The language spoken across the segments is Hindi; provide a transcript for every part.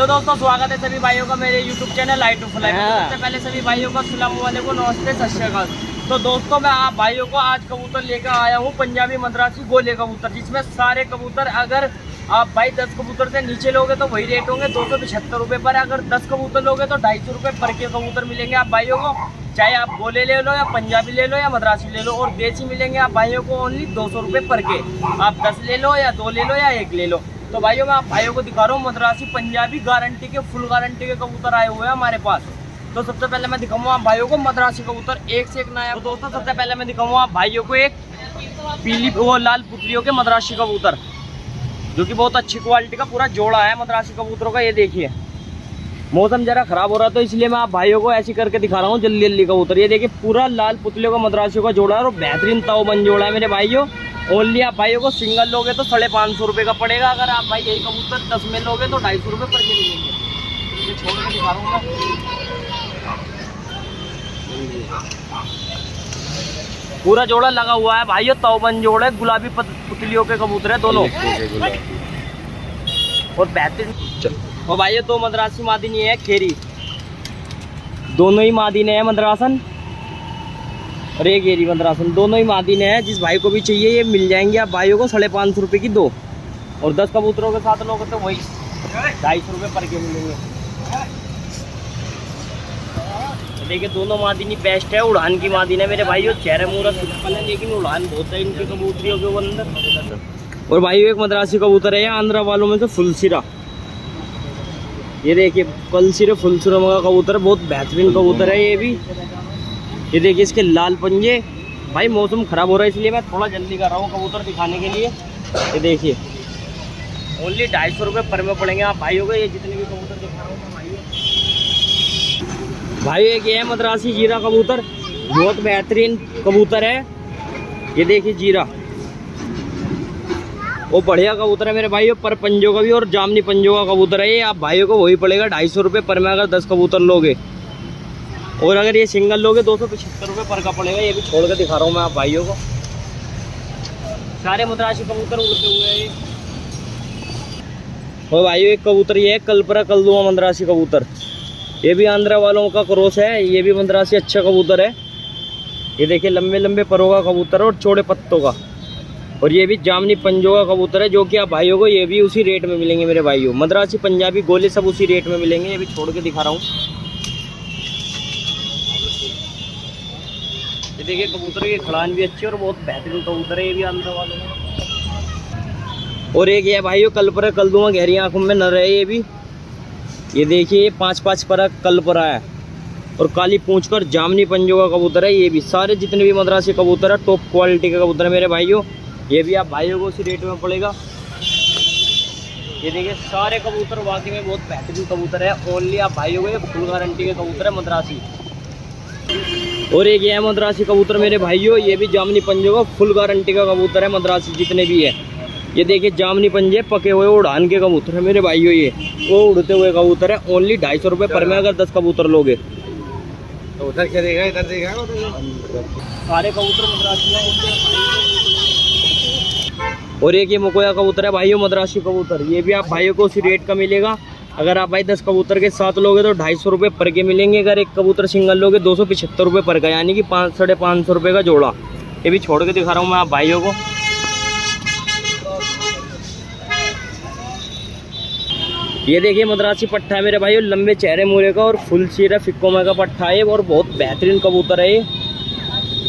हेलो दोस्तों, स्वागत है सभी भाइयों का मेरे YouTube channel light to fly. सबसे पहले सभी भाइयों का अस्सलाम वालेकुम, नमस्ते, सत श्री अकाल। तो दोस्तों मैं आप भाइयों को आज कबूतर लेकर आया हूँ, पंजाबी मद्रासी गोले कबूतर, जिसमें सारे कबूतर अगर आप भाई 10 कबूतर से नीचे लोगे तो वही रेट होंगे 275 रुपये पर। अगर 10 कबूतर लोगे तो 250 रुपये पर के कबूतर मिलेंगे आप भाइयों को। चाहे आप गोले ले लो या पंजाबी ले लो या मद्रासी ले लो, और देसी मिलेंगे आप भाइयों को ओनली 200 रुपये पर के। आप 10 ले लो या 2 ले लो या 1 ले लो। तो भाइयों मैं आप भाइयों को दिखा रहा हूँ मद्रासी पंजाबी गारंटी के, फुल गारंटी के कबूतर आए हुए हैं हमारे पास। तो सबसे पहले मैं दिखाऊंगा आप भाइयों को मद्रासी कबूतर, एक से एक नया। तो दोस्तों सबसे पहले मैं दिखाऊंगा आप भाइयों को एक पीली वो लाल पुतलियों के मद्रासी कबूतर, जो कि बहुत अच्छी क्वालिटी का पूरा जोड़ा है मद्रासी कबूतरों का। ये देखिए मौसम जरा खराब हो रहा तो इसलिए मैं आप भाइयों को ऐसी करके दिखा रहा हूँ जल्दी जल्दी कबूतर। ये देखिए पूरा लाल पुतलियों का मद्रासियों का जोड़ा है और बेहतरीन ताऊबंद जोड़ा है मेरे भाइयों। ओनली आप भाइयों को सिंगल लोगे तो 550 रुपये का पड़ेगा। अगर आप भाई यही कबूतर 10 में लोगे तो 250 रुपये पर के मिलेंगे। ये छोड़ के दिखा रहा हूँ मैं। पूरा जोड़ा लगा हुआ है भाइयों, ताऊबंद जोड़ा है, गुलाबी पुतलियों के कबूतर है दोनों और बेहतरीन। और भाइयों 2 मद्रासी मादिनी है खेरी, दोनों ही मादिने हैं मद्रासन और एक घेरी मद्रासन, दोनों ही मादिने हैं। जिस भाई को भी चाहिए ये मिल जाएंगे आप भाइयों को 550 रुपये की 2, और 10 कबूतरों के साथ लोग तो वही 250 रुपये पर के मिलेंगे। तो देखिए दोनों मादिनी बेस्ट है, उड़ान की मादिन है मेरे भाइयों। चेहरे मुहरा सिंपल है लेकिन उड़ान बहुत है इनकी कबूतरियों के अंदर। और भाइयों एक मद्रासी कबूतर है आंध्रा वालों में से फुलसिरा। ये देखिए कलसिरे फुलसिरा का कबूतर, बहुत बेहतरीन कबूतर है ये भी। ये देखिए इसके लाल पंजे। भाई मौसम खराब हो रहा है इसलिए मैं थोड़ा जल्दी कर रहा हूँ कबूतर दिखाने के लिए। ये देखिए ओनली 250 रुपये पर में पड़ेंगे आप भाइयों को। ये जितने भी कबूतर दिखा रहा हूँ मैं भाई एक ये है मद्रासी जीरा कबूतर, बहुत बेहतरीन कबूतर है। ये देखिए जीरा, वो बढ़िया कबूतर है मेरे भाइयों, पर पंजों का भी और जामनी पंजों का कबूतर है ये। आप भाइयों को वही पड़ेगा 250 रुपये पर में अगर 10 कबूतर लोगे, और अगर ये सिंगल लोगे 275 रुपये पर का पड़ेगा। ये भी छोड़ के दिखा रहा हूँ मैं आप भाइयों को। सारे मद्रासी कबूतर उड़ते हुए हैं ये। और भाइयों एक कबूतर ये है कलपरा कलदुआ मद्रासी कबूतर, ये भी आंध्रा वालों का क्रॉस है। ये भी मद्रासी अच्छा कबूतर है। ये देखिए लंबे लंबे परों का कबूतर है और चौड़े पत्तों का, और ये भी जामनी पंजों का कबूतर है, जो कि आप भाइयों को ये भी उसी रेट में मिलेंगे मेरे भाइयों। मद्रासी पंजाबी गोले सब उसी रेट में मिलेंगे। ये भी छोड़ के दिखा रहा हूँ। ये देखिए कबूतर की खड़ान भी अच्छी और बहुत बेहतरीन कबूतर है ये भी आंध्रा वालों में। और एक ये भाइयों कलपरा कलदुआ गहरी आंखों में नर है ये भी। ये देखिए 5-5 पर कलपरा है और काली पूंछ कर जामनी पंजों का कबूतर है ये भी। सारे जितने भी मद्रासी कबूतर है टॉप क्वालिटी का कबूतर है मेरे भाइयों। ये भी आप भाइयों को उसी रेट में पड़ेगा। ये देखिए सारे कबूतर वाकई में बहुत बेहतरीन कबूतर है। ओनली आप भाइयों को ये फुल गारंटी के कबूतर है मद्रासी। और एक ये है मद्रासी कबूतर मेरे भाइयों, ये भी जामनी पंजों का फुल गारंटी का कबूतर है मद्रासी जितने भी है। ये देखिए जामनी पंजे पके हुए उड़ान के कबूतर है मेरे भाइयों, ये वो उड़ते हुए कबूतर है। ओनली 250 रुपये पर में अगर 10 कबूतर लोगे। तो उधर क्या देगा, इधर देगा सारे कबूतर मद्रासी हैं। और एक ये मकोया कबूतर है भाइयों मद्रासी कबूतर, ये भी आप भाइयों को उसी रेट का मिलेगा। अगर आप भाई 10 कबूतर के साथ लोगे तो 250 रुपये पर के मिलेंगे। अगर एक कबूतर सिंगल लोगे 275 रुपये पर का, यानी कि 500-550 रुपये का जोड़ा। ये भी छोड़ के दिखा रहा हूँ मैं आप भाइयों को। ये देखिए मद्रासी पट्ठा है मेरे भाइयों, लंबे चेहरे मुहरे का और फुल सीरा फिक्कोमा का पट्ठा है और बहुत बेहतरीन कबूतर है ये,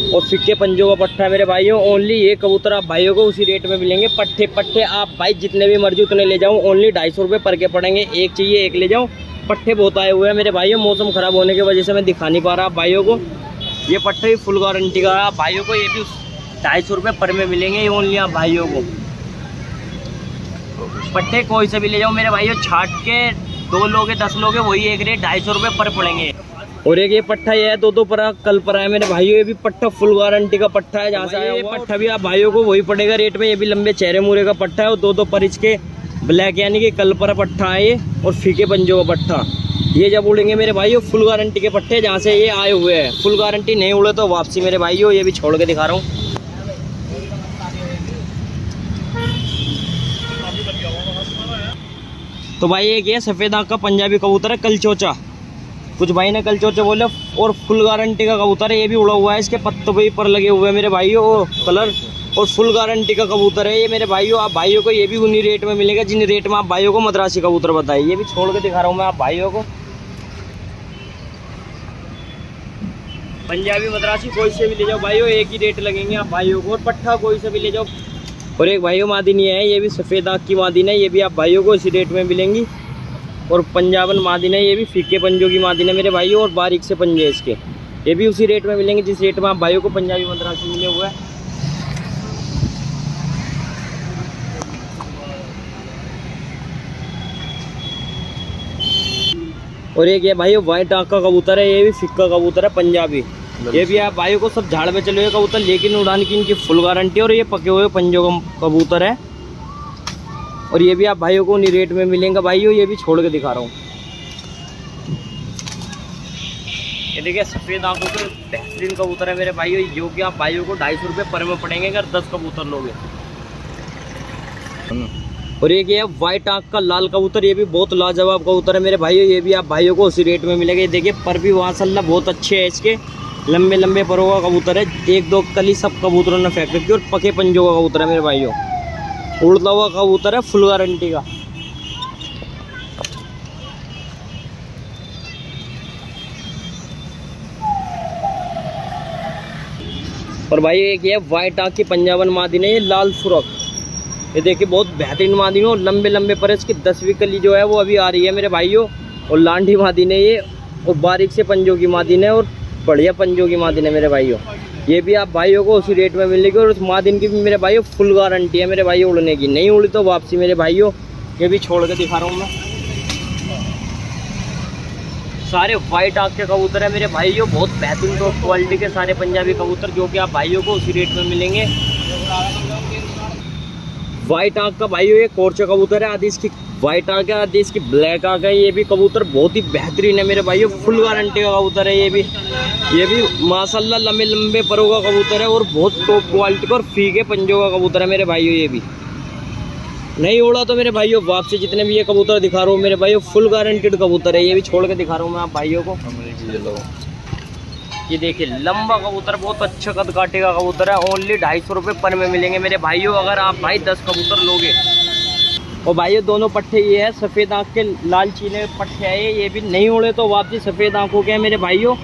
और फिक्के पंजों का पट्टा है मेरे भाइयों। ओनली ये कबूतर आप भाइयों को उसी रेट में मिलेंगे। पट्टे आप भाई जितने भी मर्जी उतने ले जाओ, ओनली 250 रुपये पर के पड़ेंगे। एक चाहिए 1 ले जाओ। पट्टे बहुत आए हुए हैं मेरे भाइयों, मौसम खराब होने की वजह से मैं दिखा नहीं पा रहा आप भाइयों को। ये पट्टे भी फुल गारंटी का है आप भाइयों को, ये भी 250 रुपये पर में मिलेंगे ये ओनली आप भाइयों को। पट्टे कोई से भी ले जाओ मेरे भाइयों, छाट के 2 लोगे 10 लोगे वही एक रेट 250 रुपये पर पड़ेंगे। और एक ये पट्टा ये है 2-2 पर कल पर है मेरे भाइयों, ये भी पट्टा फुल गारंटी का पट्टा है। जहाँ से आया ये पट्टा भी आप भाइयों को वही पड़ेगा रेट में। ये भी लंबे चेहरे मुहरे का पट्टा है और 2-2 पर इसके ब्लैक यानी कि कल पर पट्टा है ये, और फीके पंजों का पट्टा। ये जब उड़ेंगे मेरे भाइयों फुल गारंटी के पट्टे जहाँ से ये आए हुए हैं। फुल गारंटी नहीं उड़े तो वापसी मेरे भाइयों। ये भी छोड़ के दिखा रहा हूँ। तो भाई एक ये सफ़ेद आँख का पंजाबी कबूतर है कलचोचा, कुछ भाई ने कलचोचा बोले, और फुल गारंटी का कबूतर है, ये भी उड़ा हुआ है, इसके पत्तों पे ही पर लगे हुए हैं मेरे भाइयों वो कलर, और फुल गारंटी का कबूतर है ये मेरे भाइयों। आप भाइयों को ये भी उन्हीं रेट में मिलेगा जिन रेट में आप भाइयों को मद्रासी कबूतर बताइए। ये भी छोड़ के दिखा रहा हूँ मैं आप भाइयों को। पंजाबी मद्रासी कोई से भी ले जाओ भाइयों, एक ही रेट लगेंगे आप भाइयों को, और पट्ठा कोई से भी ले जाओ। और एक भाइयों मादिनी है, ये भी सफ़ेद आँख की मादिन है, ये भी आप भाइयों को इसी रेट में मिलेंगी। और पंजाबन मादिन है, ये भी फीके पंजों की मादिन है मेरे भाइयों, और बारीक से पंजे इसके, ये भी उसी रेट में मिलेंगे जिस रेट में आप भाइयों को पंजाबी मद्रासी मिले हुए हैं। और एक ये भाइयों वाइट आँख का कबूतर है, ये भी फिक्का कबूतर है पंजाबी, ये भी आप भाइयों को सब झाड़ पे चले हुए कबूतर, लेकिन उड़ान की इनकी फुल गारंटी, और ये पके हुए पंजों का कबूतर है। और ये भी आप भाइयों को उन्हीं रेट में मिलेंगे भाइयों। ये भी छोड़ के दिखा रहा हूँ, ये देखिए सफ़ेद आँखों के बेहतरीन कबूतर है मेरे भाइयों, जो कि आप भाइयों को 250 रुपये पर में पड़ेंगे अगर 10 कबूतर लोगे। और एक ये वाइट आँख का लाल कबूतर, ये भी बहुत लाजवाब कबूतर है मेरे भाइयों, ये भी आप भाइयों को उसी रेट में मिलेगा। ये देखिए पर भी माशाल्लाह बहुत अच्छे है इसके, लंबे लंबे परों का कबूतर है, एक दो कली सब कबूतरों ने फेंक रखी, और पके पंजों का कबूतर है मेरे भाइयों, उड़ता हुआ कबूतर है फुल गारंटी का। और भाई एक ये वाइट आँख की पंजाबन मादिन है, ये लाल सुरख, ये देखिए बहुत बेहतरीन मादिन है, और लंबे लंबे पर इसकी 10वीं कली जो है वो अभी आ रही है मेरे भाइयों, और लांडी मादिन है ये, और बारीक से पंजों की मादिन है, और बढ़िया पंजों की मादिन है मेरे भाइयों। ये भी आप भाइयों को उसी रेट में मिलेगी, और उस मादिन की भी मेरे भाइयों फुल गारंटी है मेरे भाइयों उड़ने की, नहीं उड़ी तो वापसी मेरे भाइयों। ये भी छोड़ के दिखा रहा हूँ मैं, सारे वाइट आँख के कबूतर है मेरे भाइयों, बहुत बेहतरीन टॉप क्वालिटी के सारे पंजाबी कबूतर, जो कि आप भाइयों को उसी रेट में मिलेंगे। वाइट आँख का भाइयों ये कोरचा कबूतर है, आधी इसकी वाइट आँख है, आधी इसकी ब्लैक आँख है। ये भी कबूतर बहुत ही बेहतरीन है मेरे भाइयों, फुल गारंटी का कबूतर है। ये भी माशाल्लाह लंबे लंबे परों का कबूतर है, और बहुत टॉप क्वालिटी का और फीके पंजों का कबूतर है मेरे भाइयों। ये भी नहीं उड़ा तो मेरे भाइयों वापसी, जितने भी ये कबूतर दिखा रहा हूँ मेरे भाइयों फुल गारंटीड कबूतर है। ये भी छोड़ के दिखा रहा हूँ मैं आप भाइयों को। ये देखिए लंबा कबूतर, बहुत अच्छा कद काटे का कबूतर है, ओनली 250 रुपये पर में मिलेंगे मेरे भाइयों, अगर आप भाई 10 कबूतर लोगे। और भाइयों दोनों पट्टे ये है, सफ़ेद आँख के लाल चीले पट्टे है ये भी नहीं उड़े तो वापसी सफ़ेद आँखों के हैं मेरे भाइयों,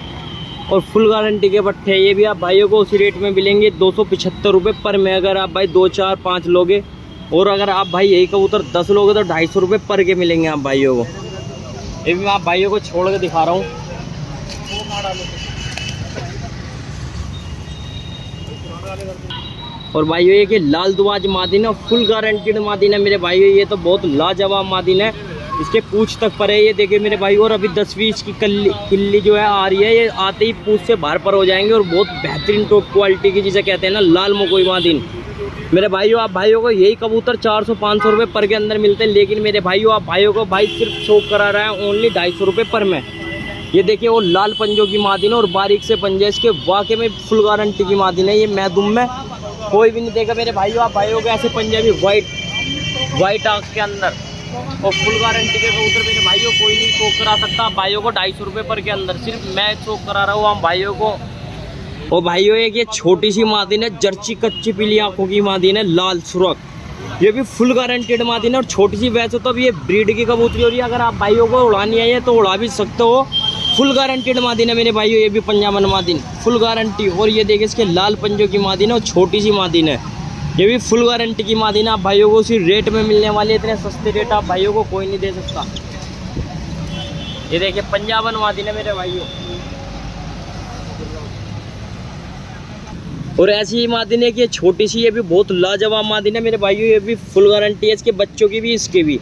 और फुल गारंटी के पट्टे हैं। ये भी आप भाइयों को उसी रेट में मिलेंगे 275 रुपये पर में, अगर आप भाई 2, 4, 5 लोगे। और अगर आप भाई यही कबूतर 10 लोगे तो 250 रुपये पर के मिलेंगे आप भाइयों को। ये भी मैं आप भाइयों को छोड़ के दिखा रहा हूँ। और भाइयों ये कि लाल दुआज मादिन है, फुल गारंटीड मादिन है मेरे भाइयों, ये तो बहुत लाजवाब मादिन है, इसके पूछ तक पर है। ये देखिए मेरे भाइयों, और अभी 10वीं इसकी किल्ली जो है आ रही है, ये आते ही पूछ से बाहर पर हो जाएंगे, और बहुत बेहतरीन टॉप क्वालिटी की जिसे कहते हैं ना लाल मकोई मादिन मेरे भाइयों। आप भाइयों को यही कबूतर 400-500 रुपये पर के अंदर मिलते हैं, लेकिन मेरे भाइयों आप भाइयों को भाई सिर्फ शौक करा रहा है ओनली 250 रुपये पर में। ये देखिए वो लाल पंजों की मादिन है, और बारीक से पंजे इसके, वाकई में फुल गारंटी की मादिन है। ये मैदुम में कोई भी नहीं देगा मेरे भाइयों। आप भाइयों को ऐसे पंजाबी वाइट आँख के अंदर और फुल गारंटी के कबूतर मेरे भाइयों कोई नहीं शौक करा सकता। आप भाइयों को 250 रुपये पर के अंदर सिर्फ मैं शौक करा रहा हूँ हम भाइयों को। और भाइयों एक ये छोटी सी मादिन है, जर्ची कच्ची पीली आँखों की मादिन है, लाल सुरख, ये भी फुल गारंटेड मादिन है, और छोटी सी वैसे तो अब ये ब्रीड की कबूतरी हो रही है, अगर आप भाइयों को उड़ानी है तो उड़ा भी सकते हो। फुल गारंटेड मादिन है मेरे भाइयों, ये भी पंजाबन मादिन फुल गारंटी। और ये देखिए इसके लाल पंजों की मादिन है, और छोटी सी मादिन है, ये भी फुल गारंटी की मादिन है। आप भाइयों को उसी रेट में मिलने वाली है, इतने सस्ते रेट आप भाइयों को कोई नहीं दे सकता। ये देखिए पंजाबन मादिन है मेरे भाइयों। और ऐसी ही मादिन है कि छोटी सी, ये भी बहुत लाजवाब मादिन है मेरे भाइयों, ये भी फुल गारंटी है इसके बच्चों की भी इसके भी।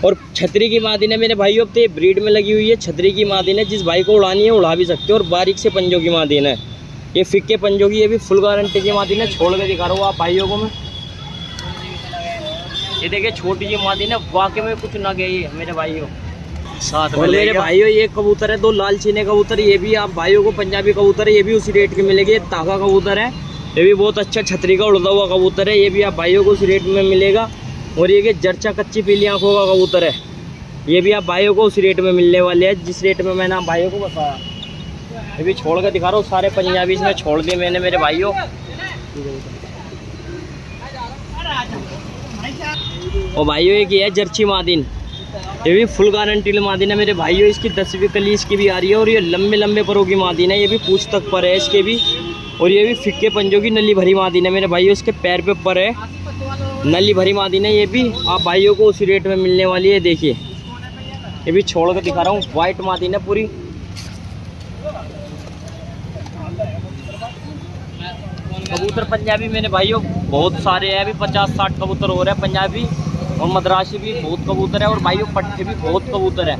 और छतरी की मादिन है मेरे भाइयों, अब तो ये ब्रीड में लगी हुई है, छतरी की मादिन है, जिस भाई को उड़ानी है उड़ा भी सकते हो। और बारीक से पंजों की मादिन है, ये फिक्के पंजों की, ये भी फुल गारंटी की मादिन है। छोड़ के दिखा रहा हूँ आप भाइयों को मैं। ये देखिए छोटी सी मादिन है, वाकई में कुछ ना गई है मेरे भाइयों। साथ में मेरे भाइयों ये कबूतर है, 2 लाल चीने कबूतर, ये भी आप भाइयों को पंजाबी कबूतर है, ये भी उसी रेट के मिलेगी। ये तागा कबूतर है, ये भी बहुत अच्छा छतरी का उड़ता हुआ कबूतर है, ये भी आप भाइयों को उसी रेट में मिलेगा। और ये जर्चा कच्ची पीली आँखों का कबूतर है, ये भी आप भाइयों को उसी रेट में मिलने वाले हैं जिस रेट में मैंने आप भाइयों को बताया। ये भी छोड़ कर दिखा रहा हूँ, सारे पंजाबी इसमें छोड़ दिए मैंने मेरे भाइयों। और भाइयों एक ये है जर्सी मादिन, ये भी फुल गारंटी मादिन है मेरे भाइयों। इसकी 10वीं कली इसकी भी आ रही है और ये लंबे लंबे परों की मादिन है, ये भी पूछ तक पर है इसके भी। और ये भी फिक्के पंजों की नली भरी मादिन है मेरे भाइयों, इसके पैर पे पर है नली भरी मादिन है। ये भी आप भाइयों को उसी रेट में मिलने वाली है। देखिए ये भी छोड़ कर दिखा रहा हूँ, वाइट मादिन है पूरी। कबूतर पंजाबी मेरे भाइयों बहुत सारे हैं, अभी 50-60 कबूतर हो रहे हैं पंजाबी, और मद्रासी भी बहुत कबूतर है, और भाइयों पट्टे भी बहुत कबूतर है।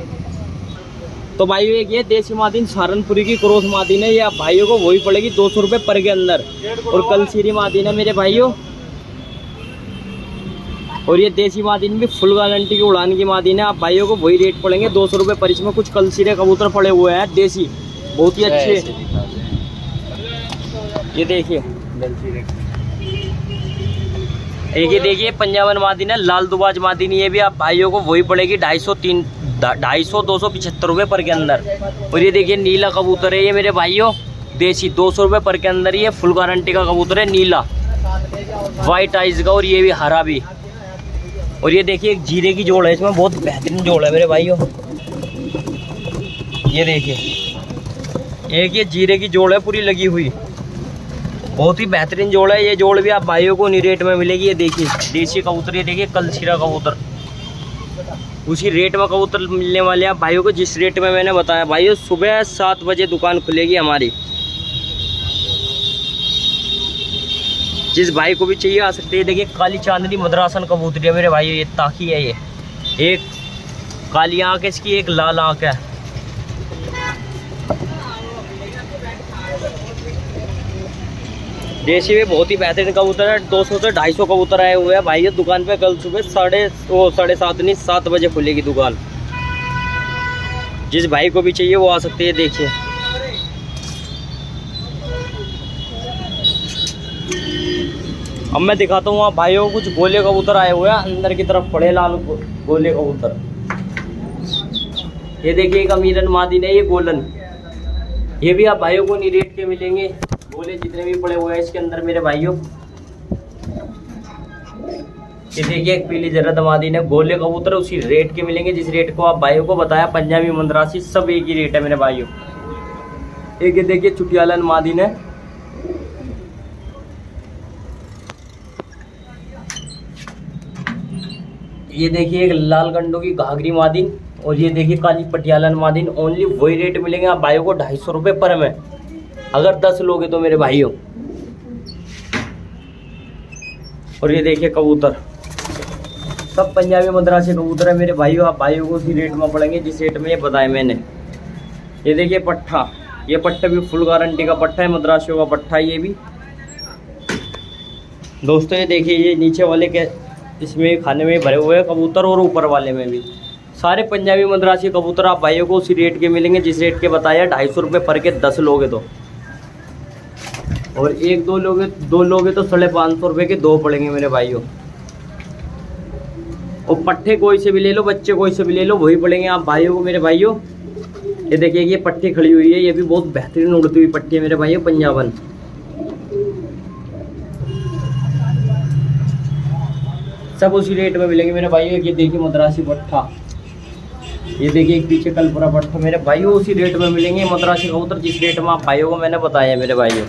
तो भाइयों एक ये देसी मादिन सहारनपुरी की क्रॉस मादिन है, ये आप भाइयों को वही पड़ेगी 200 रुपये पर के अंदर। और कलसीरी मादिन है मेरे भाइयों, और ये देसी मादिन भी फुल गारंटी की उड़ान की मादिन है, आप भाइयों को वही रेट पड़ेंगे 200 रुपये पर। इसमें कुछ कलसीरे कबूतर पड़े हुए हैं देसी, बहुत ही अच्छे। ये देखिए एक ये देखिए पंजाबन मादिन है लाल दुबाज मादिन, ये भी आप भाइयों को वही पड़ेगी 250-275 रुपये पर के अंदर। और ये देखिए नीला कबूतर है ये मेरे भाइयों देसी, 200 रुपये पर के अंदर। ये फुल गारंटी का कबूतर है, नीला वाइट आइज का, और ये भी हरा भी। और ये देखिए एक जीरे की जोड़ है, इसमें बहुत बेहतरीन जोड़ है मेरे भाइयों। ये देखिए एक ये जीरे की जोड़ है पूरी लगी हुई, बहुत ही बेहतरीन जोड़ है। ये जोड़ भी आप भाइयों को उन्हीं रेट में मिलेगी। ये देखिए देसी कबूतर, ये देखिए कलसीरा कबूतर, उसी रेट में कबूतर मिलने वाले हैं आप भाइयों को जिस रेट में मैंने बताया। भाइयों सुबह 7 बजे दुकान खुलेगी हमारी, जिस भाई को भी चाहिए आ सकते हैं। देखिए काली चांदनी मद्रासन कबूतरी है मेरे भाइयों, ये ताकी है, ये एक काली आँख है इसकी, एक लाल आँख है। देसी में बहुत ही बेहतरीन कबूतर है, 200 से 250 कबूतर आए हुए हैं भाइयों दुकान पे। कल सुबह 7:30 बजे खुलेगी दुकान, जिस भाई को भी चाहिए वो आ सकते हैं। देखिए अब मैं दिखाता हूँ आप भाइयों को, कुछ गोले कबूतर आए हुए हैं अंदर की तरफ पड़े लाल गोले कबूतर। ये देखिए एक अमीरन मादिन है ये गोलन, ये भी आप भाइयों को नहीं रेट के मिलेंगे, गोले जितने भी पड़े हुए हैं इसके अंदर मेरे भाइयों। ये देखिए एक पीली जरद मादिन है, गोले कबूतर उसी रेट के मिलेंगे जिस रेट को आप भाइयों को बताया। पंजाबी मद्रासी सब एक ही रेट है मेरे भाइयों। एक ये देखिए चुटियालन मादिन है, ये देखिए एक लाल गंडों की घाघरी मादिन, और ये देखिए काली पटियालन मादिन। ओनली वही रेट मिलेंगे आप भाइयों को 250 रुपये पर में, अगर 10 लोगे तो मेरे भाइयों। और ये देखिए कबूतर सब पंजाबी मद्रासी कबूतर है मेरे भाइयों, आप भाइयों को उसी रेट में पड़ेंगे जिस रेट में ये बताया मैंने। ये देखिए पट्ठा, ये पट्टा भी फुल गारंटी का पट्टा है, मद्रासियों का पट्टा है ये भी दोस्तों। ये देखिए ये नीचे वाले के इसमें खाने में भरे हुए हैं कबूतर, और ऊपर वाले में भी सारे पंजाबी मद्रासी कबूतर आप भाइयों को उसी रेट के मिलेंगे जिस रेट के बताया, 250 रुपये पर के 10 लोगे तो। और एक दो लोगे तो 550 रुपये के 2 पड़ेंगे मेरे भाइयों। और पट्टे कोई से भी ले लो, बच्चे कोई से भी ले लो, वही पड़ेंगे आप भाइयों को मेरे भाइयों। ये देखिए ये पट्टी खड़ी हुई है, ये भी बहुत बेहतरीन उड़ती हुई पट्टी है मेरे भाइयों पंजाबन। सब उसी रेट में मिलेंगे मेरे भाइयों। ये देखिए मद्रासी पट्टा, ये देखिए एक पीछे कलपुरा पट्टा मेरे भाइयों, उसी रेट में मिलेंगे मद्रासी कबूतर जिस रेट में आप भाइयों को मैंने बताया मेरे भाइयों।